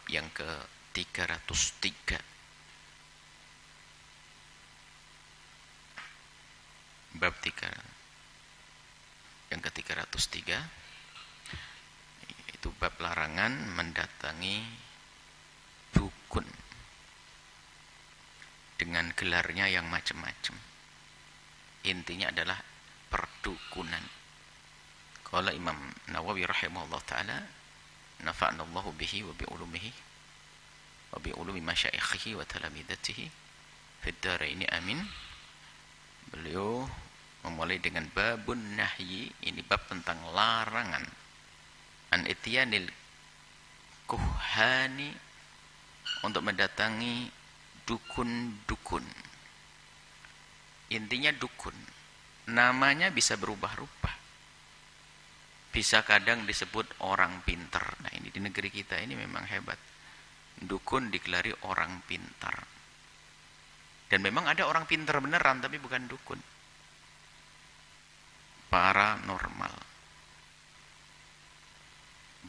yang ke-303. Bab 3 yang ke-303 itu bab larangan mendatangi dukun dengan gelarnya yang macam-macam. Intinya adalah perdukunan. Qala Imam Nawawi rahimahullah taala, nafa'anallahu bihi wa bi ulumihi wa bi ulumi masyaikhihi wa talamidatihi fid dharain amin. Beliau memulai dengan babun nahyi, ini bab tentang larangan an ityanil kuhani, untuk mendatangi dukun-dukun. Intinya dukun, namanya bisa berubah-ubah. Bisa kadang disebut orang pintar. Nah, ini di negeri kita ini memang hebat. Dukun digelari orang pintar. Dan memang ada orang pintar beneran tapi bukan dukun. Paranormal.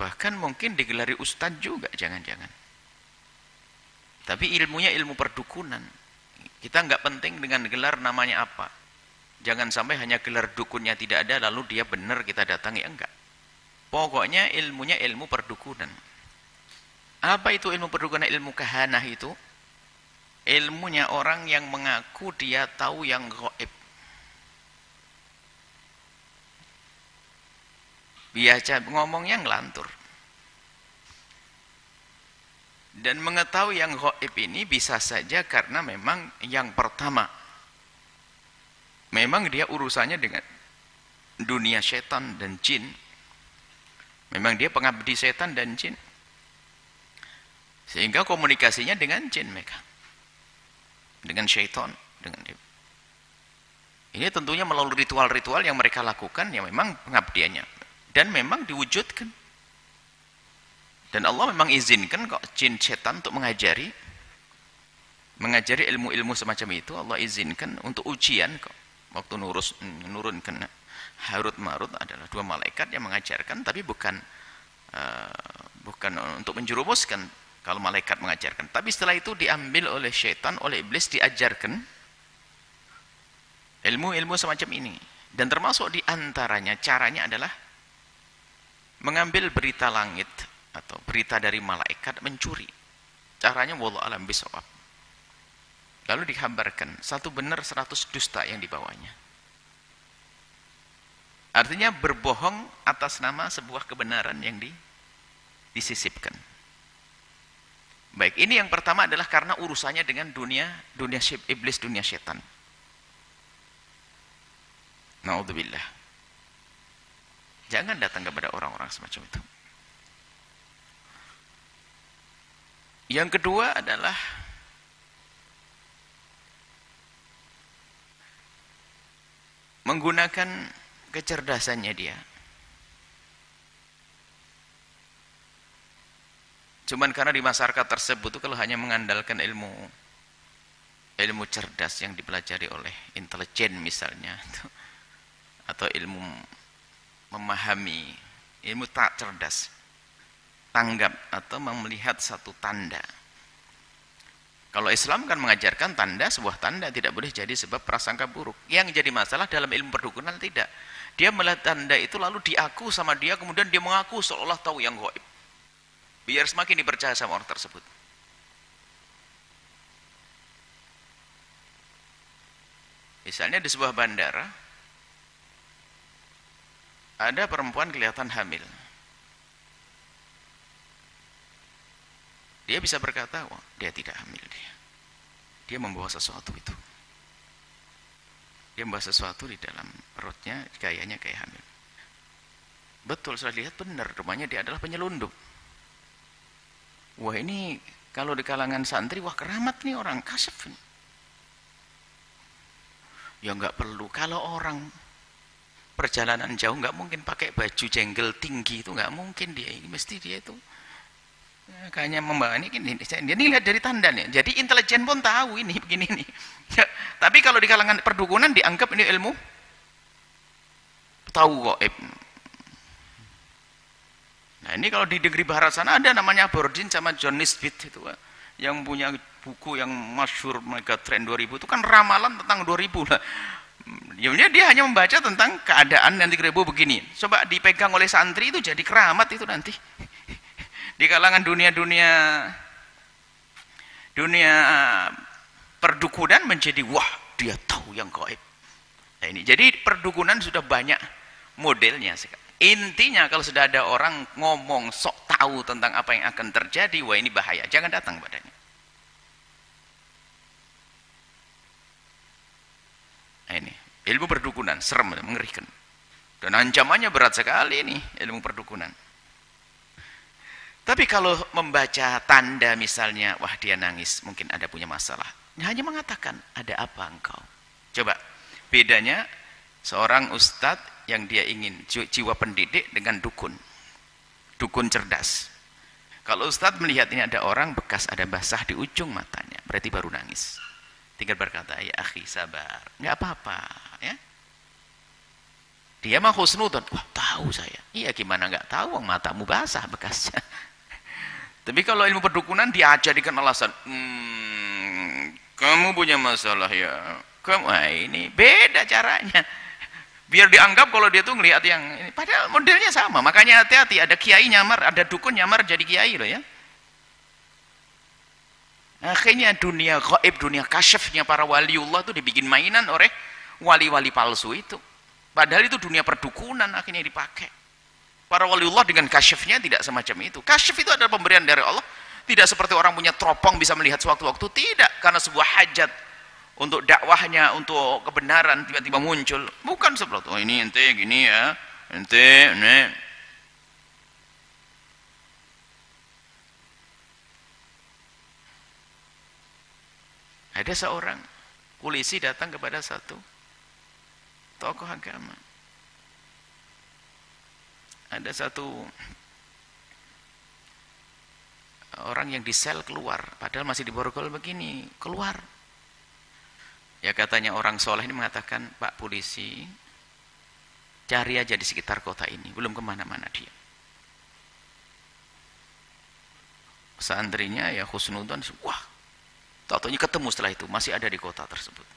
Bahkan mungkin digelari ustadz juga, jangan-jangan. Tapi ilmunya ilmu perdukunan. Kita nggak penting dengan gelar namanya apa. Jangan sampai hanya gelar dukunnya tidak ada lalu dia benar kita datangi, enggak. Pokoknya ilmunya ilmu perdukunan. Apa itu ilmu perdukunan? Ilmu kahanah itu ilmunya orang yang mengaku dia tahu yang gaib. Biasa ngomongnya ngelantur. Dan mengetahui yang gaib ini bisa saja karena memang yang pertama, memang dia urusannya dengan dunia setan dan jin. Memang dia pengabdi setan dan jin. Sehingga komunikasinya dengan jin mereka. Dengan syaitan, dengan ini tentunya melalui ritual-ritual yang mereka lakukan yang memang pengabdiannya dan memang diwujudkan. Dan Allah memang izinkan kok jin setan untuk mengajari ilmu-ilmu semacam itu. Allah izinkan untuk ujian kok. Waktu nurunkan Harut Marut adalah dua malaikat yang mengajarkan, tapi bukan untuk menjerumuskan. Kalau malaikat mengajarkan, tapi setelah itu diambil oleh syaitan, oleh iblis, diajarkan ilmu-ilmu semacam ini. Dan termasuk diantaranya caranya adalah mengambil berita langit atau berita dari malaikat, mencuri. Caranya wallahu alam bisawab. Lalu dikabarkan satu benar 100 dusta yang dibawanya. Artinya berbohong atas nama sebuah kebenaran yang disisipkan. Baik, ini yang pertama adalah karena urusannya dengan dunia iblis, dunia setan. Na'udzubillah. Jangan datang kepada orang-orang semacam itu. Yang kedua adalah menggunakan kecerdasannya dia. Cuman karena di masyarakat tersebut itu kalau hanya mengandalkan ilmu cerdas yang dipelajari oleh intelijen misalnya, atau ilmu memahami, ilmu tak cerdas, tanggap atau melihat satu tanda. Kalau Islam kan mengajarkan tanda, sebuah tanda tidak boleh jadi sebab prasangka buruk. Yang jadi masalah dalam ilmu perdukunan tidak. Dia melihat tanda itu lalu diaku sama dia, kemudian dia mengaku seolah tahu yang gaib. Biar semakin dipercaya sama orang tersebut. Misalnya di sebuah bandara, ada perempuan kelihatan hamil. Dia bisa berkata, wah, dia tidak hamil dia. Dia membawa sesuatu itu. Dia membawa sesuatu di dalam perutnya, kayaknya kayak hamil. Betul, saya lihat benar, rupanya dia adalah penyelundup. Wah, ini kalau di kalangan santri, wah keramat nih orang, kasyaf nih. Ya enggak perlu, kalau orang perjalanan jauh enggak mungkin pakai baju jenggel tinggi, itu enggak mungkin dia, mesti dia itu kayaknya membawa ini lihat dari tanda nih. Jadi intelijen pun tahu ini begini nih. Ya, tapi kalau di kalangan perdukunan dianggap ini ilmu tahu gaib. Nah ini kalau di negeri barat sana ada namanya Aberdeen sama John Nisbet itu, yang punya buku yang masyhur Megatrend 2000 itu kan ramalan tentang 2000 lah. Ya dia hanya membaca tentang keadaan nanti 2000 begini. Coba dipegang oleh santri itu jadi keramat itu nanti. Di kalangan dunia perdukunan menjadi wah dia tahu yang gaib. Nah ini jadi perdukunan sudah banyak modelnya sekarang. Intinya kalau sudah ada orang ngomong sok tahu tentang apa yang akan terjadi, wah ini bahaya, jangan datang padanya. Nah, ini ilmu perdukunan serem, mengerikan, dan ancamannya berat sekali ini ilmu perdukunan. Tapi kalau membaca tanda misalnya, wah dia nangis, mungkin ada punya masalah, hanya mengatakan ada apa engkau. Coba bedanya seorang ustadz yang dia ingin jiwa pendidik dengan dukun cerdas. Kalau ustadz melihat ini ada orang bekas ada basah di ujung matanya, berarti baru nangis, tinggal berkata ya akhi sabar, nggak apa-apa ya. Dia mah husnudzon, wah tahu saya, iya gimana nggak tahu, matamu basah bekasnya. Tapi kalau ilmu perdukunan dia jadikan alasan, kamu punya masalah ya, kamu, ini beda caranya. Biar dianggap kalau dia tuh ngelihat yang ini, padahal modelnya sama. Makanya hati-hati, ada kiai nyamar, ada dukun nyamar jadi kiai loh ya. Akhirnya dunia gaib, dunia kasyafnya para waliullah itu dibikin mainan oleh wali-wali palsu itu. Padahal itu dunia perdukunan akhirnya dipakai. Para waliullah dengan kasyafnya tidak semacam itu. Kasyaf itu adalah pemberian dari Allah. Tidak seperti orang punya teropong bisa melihat sewaktu-waktu, tidak. Karena sebuah hajat untuk dakwahnya, untuk kebenaran tiba-tiba muncul, bukan seperti oh ini ente gini ya, ente ini. Ada seorang polisi datang kepada satu tokoh agama, ada satu orang yang di sel keluar, padahal masih di borgol begini, keluar. Ya katanya orang soleh ini mengatakan, Pak polisi, cari aja di sekitar kota ini, belum kemana-mana dia. Santrinya ya husnudzon, wah, tahu-tahunya ketemu setelah itu, masih ada di kota tersebut.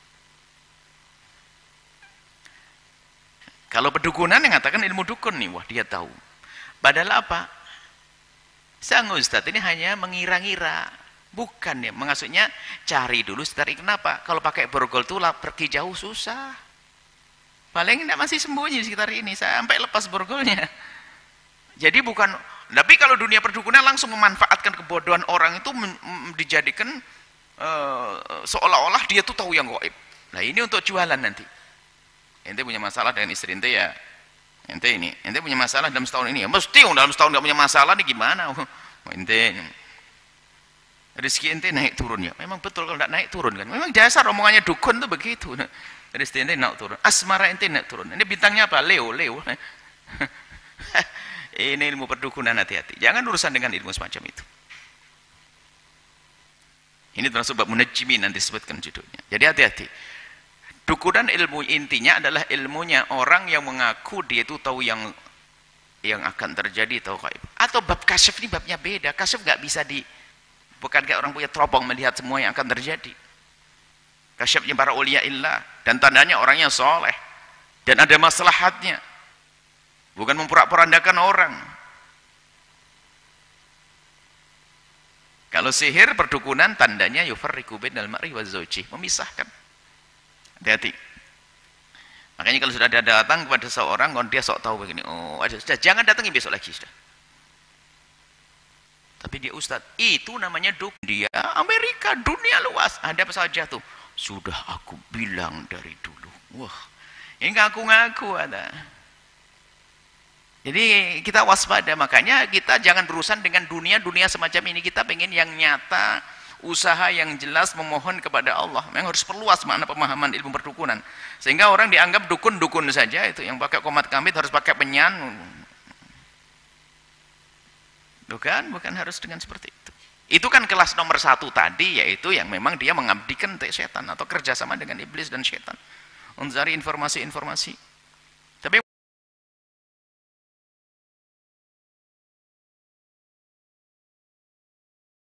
Kalau pedukunan yang mengatakan ilmu dukun nih, wah dia tahu. Padahal apa? Sang ustadz ini hanya mengira-ngira. Bukan ya, maksudnya cari dulu sekitar ini. Kenapa? Kalau pakai borgol tuh pergi jauh susah. Paling tidak masih sembunyi di sekitar ini sampai lepas borgolnya. Jadi bukan, tapi kalau dunia perdukunan langsung memanfaatkan kebodohan orang itu dijadikan seolah-olah dia tuh tahu yang gaib. Nah ini untuk jualan nanti. Ente punya masalah dengan istri ente ya, ente punya masalah dalam setahun ini ya, mesti dalam setahun nggak punya masalah nih gimana? Ente rezeki ente naik turun ya, memang betul kalau tidak naik turun kan, memang dasar omongannya dukun tuh begitu. Rezeki ente naik turun, asmara ente naik turun, ini bintangnya apa? Leo. Ini ilmu perdukunan, hati-hati, jangan urusan dengan ilmu semacam itu. Ini termasuk bab munajjimin, nanti sebutkan judulnya. Jadi hati-hati. Dukunan ilmu intinya adalah ilmunya orang yang mengaku dia itu tahu yang akan terjadi, tahu gaib. Atau bab kasyaf ini babnya beda. Kasyaf nggak bisa bukan kayak orang punya teropong melihat semua yang akan terjadi. Kasyafnya para ulia illah, dan tandanya orangnya soleh dan ada maslahatnya, bukan memporak-porandakan orang. Kalau sihir perdukunan tandanya yufarriqu bainal mar'i wazauji, memisahkan. Hati-hati. Makanya kalau sudah ada datang kepada seorang, kalau dia sok tahu begini, oh sudah jangan datangi besok lagi sudah. Tapi dia ustadz, itu namanya dia Amerika, dunia luas, ada apa saja tuh. Sudah aku bilang dari dulu. Wah, ini ngaku-ngaku ada. Jadi kita waspada, makanya kita jangan berurusan dengan dunia semacam ini. Kita pengen yang nyata, usaha yang jelas, memohon kepada Allah. Memang harus perluas makna pemahaman ilmu perdukunan. Sehingga orang dianggap dukun-dukun saja, itu yang pakai komat kamit harus pakai penyan. Bukan harus dengan seperti itu. Itu kan kelas nomor 1 tadi, yaitu yang memang dia mengabdikan setan atau kerjasama dengan iblis dan setan untuk cari informasi-informasi